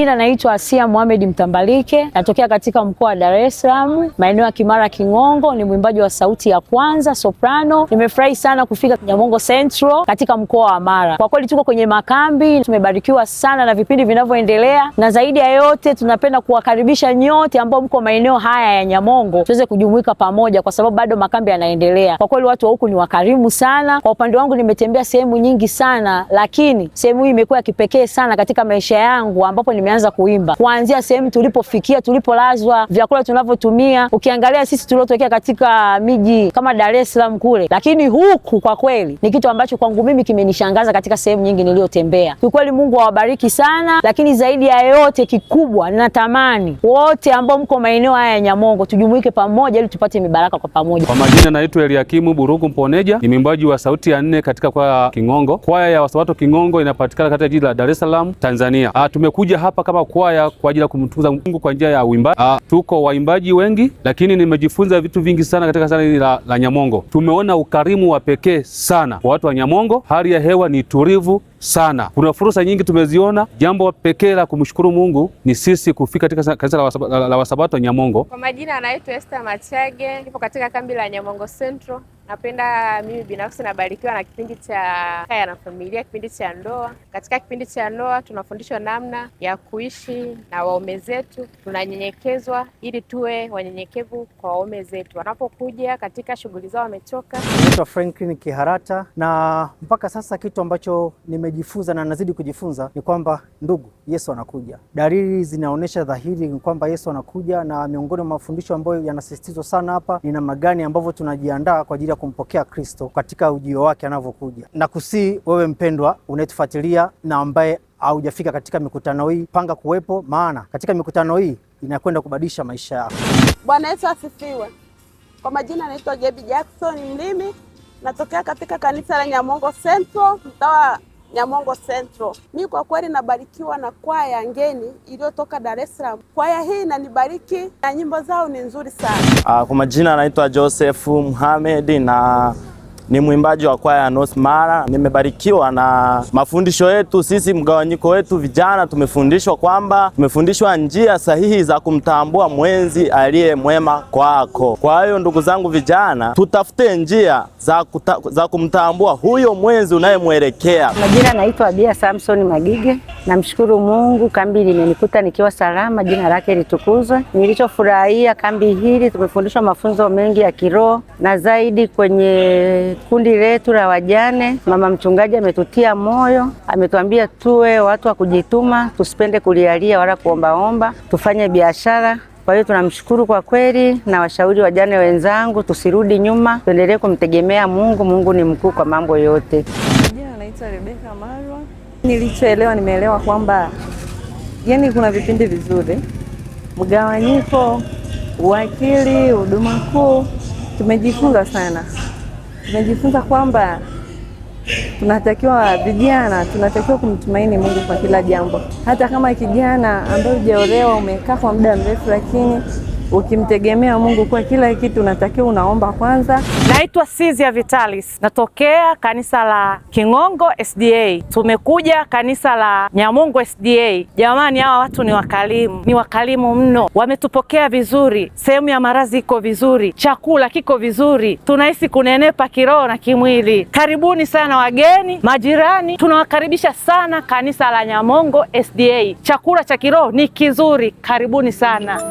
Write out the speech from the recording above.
Jina naitwa Asia Mohamed Mtambalike, natokea katika mkoa wa Dar es Salaam, maeneo ya Kimara Kingongo, ni mwimbaji wa sauti ya kwanza soprano. Nimefurahi sana kufika Nyamongo Central katika mkoa wa Mara. Kwa kweli tuko kwenye makambi, tumebarikiwa sana na vipindi vinavyoendelea, na zaidi ya yote tunapenda kuwakaribisha nyote ambao mko maeneo haya ya Nyamongo tuweze kujumuika pamoja, kwa sababu bado makambi yanaendelea. Kwa kweli watu wa huku ni wakarimu sana. Kwa upande wangu nimetembea sehemu nyingi sana, lakini sehemu hii imekuwa ya kipekee sana katika maisha yangu, ambapo nimeanza kuimba. Kuanzia sehemu tulipofikia, tulipolazwa, vyakula tunavyotumia, ukiangalia sisi tuliotokea katika miji kama Dar es Salaam kule, lakini huku kwa kweli ni kitu ambacho kwangu mimi kimenishangaza katika sehemu nyingi niliyotembea. Kwa kweli Mungu awabariki sana, lakini zaidi ya yote kikubwa ninatamani wote ambao mko maeneo haya ya Nyamongo tujumuike pamoja ili tupate mibaraka kwa pamoja. Kwa majina naitwa Eliakimu Burugu Mponeja, ni mwimbaji wa sauti ya 4 katika kwaya Kingongo. Kwaya ya Wasabato Kingongo inapatikana katika jiji la Dar es Salaam, Tanzania. Tumekuja hapa kama kwaya kwa ajili ya kumtukuza Mungu kwa njia ya uimbaji. Tuko waimbaji wengi, lakini nimejifunza vitu vingi sana katika sana la Nyamongo. Tumeona ukarimu wa pekee sana kwa watu wa Nyamongo. Hali ya hewa ni tulivu sana. Kuna fursa nyingi tumeziona. Jambo pekee la kumshukuru Mungu ni sisi kufika katika kanisa la Wasabato Nyamongo. Kwa majina anaitwa Esther Machage, nipo katika kambi la Nyamongo Central. Napenda mimi binafsi nabarikiwa na kipindi cha Kaya na Familia, kipindi cha ndoa. Katika kipindi cha ndoa tunafundishwa namna ya kuishi na waume zetu, tunanyenyekezwa ili tuwe wanyenyekevu kwa waume zetu wanapokuja katika shughuli zao wamechoka. Naitwa Franklin Kiharata, na mpaka sasa kitu ambacho nimejifunza na nazidi kujifunza ni kwamba ndugu, Yesu anakuja. Dalili zinaonyesha dhahiri kwamba Yesu anakuja, na miongoni mwa mafundisho ambayo yanasisitizwa sana hapa ni namna gani ambavyo tunajiandaa kwa ajili ya kumpokea Kristo katika ujio wake anavyokuja. Na kusii wewe mpendwa unayetufuatilia na ambaye haujafika katika mikutano hii, panga kuwepo, maana katika mikutano hii inakwenda kubadilisha maisha yako. Bwana Yesu asifiwe. Kwa majina naitwa Gaby Jackson Mlimi, natokea katika kanisa la Nyamongo Central, mtaa Nyamongo Central. Mimi kwa kweli nabarikiwa na kwaya ngeni iliyotoka Dar es Salaam. Kwaya hii inanibariki na nyimbo zao ni nzuri sana. Kwa majina naitwa Joseph Mohamed na ni mwimbaji wa kwaya ya North Mara. Nimebarikiwa na mafundisho yetu sisi, mgawanyiko wetu vijana. Tumefundishwa njia sahihi za kumtambua mwenzi aliye mwema kwako. Kwa hiyo ndugu zangu vijana, tutafute njia za kumtambua huyo mwenzi unayemwelekea. Majina naitwa Abia Samson Magige. Namshukuru Mungu, kambi limenikuta nikiwa salama, jina lake litukuzwe. Nilichofurahia kambi hili, tumefundishwa mafunzo mengi ya kiroho, na zaidi kwenye kundi letu la wajane, mama mchungaji ametutia moyo, ametuambia tuwe watu wa kujituma, tusipende kulialia wala kuombaomba, tufanye biashara. Kwa hiyo tunamshukuru kwa kweli, na washauri wajane wenzangu tusirudi nyuma, tuendelee kumtegemea Mungu. Mungu ni mkuu kwa mambo yote. Jina naitwa Rebeka Marwa. Nilichoelewa, nimeelewa kwamba kuna vipindi vizuri, mgawanyiko, uwakili, huduma kuu. Tumejifunza sana. Tumejifunza kwamba tunatakiwa kumtumaini Mungu kwa kila jambo. Hata kama kijana ambaye hujaolewa, umekaa kwa muda mrefu, lakini ukimtegemea Mungu kwa kila kitu, unatakiwa unaomba kwanza. Naitwa Sizia Vitalis, natokea kanisa la Kingongo SDA. Tumekuja kanisa la Nyamongo SDA. Jamani, hawa watu ni wakalimu mno. Wametupokea vizuri, sehemu ya marazi iko vizuri, chakula kiko vizuri, tunahisi kunenepa kiroho na kimwili. Karibuni sana wageni, majirani, tunawakaribisha sana kanisa la Nyamongo SDA. Chakula cha kiroho ni kizuri, karibuni sana.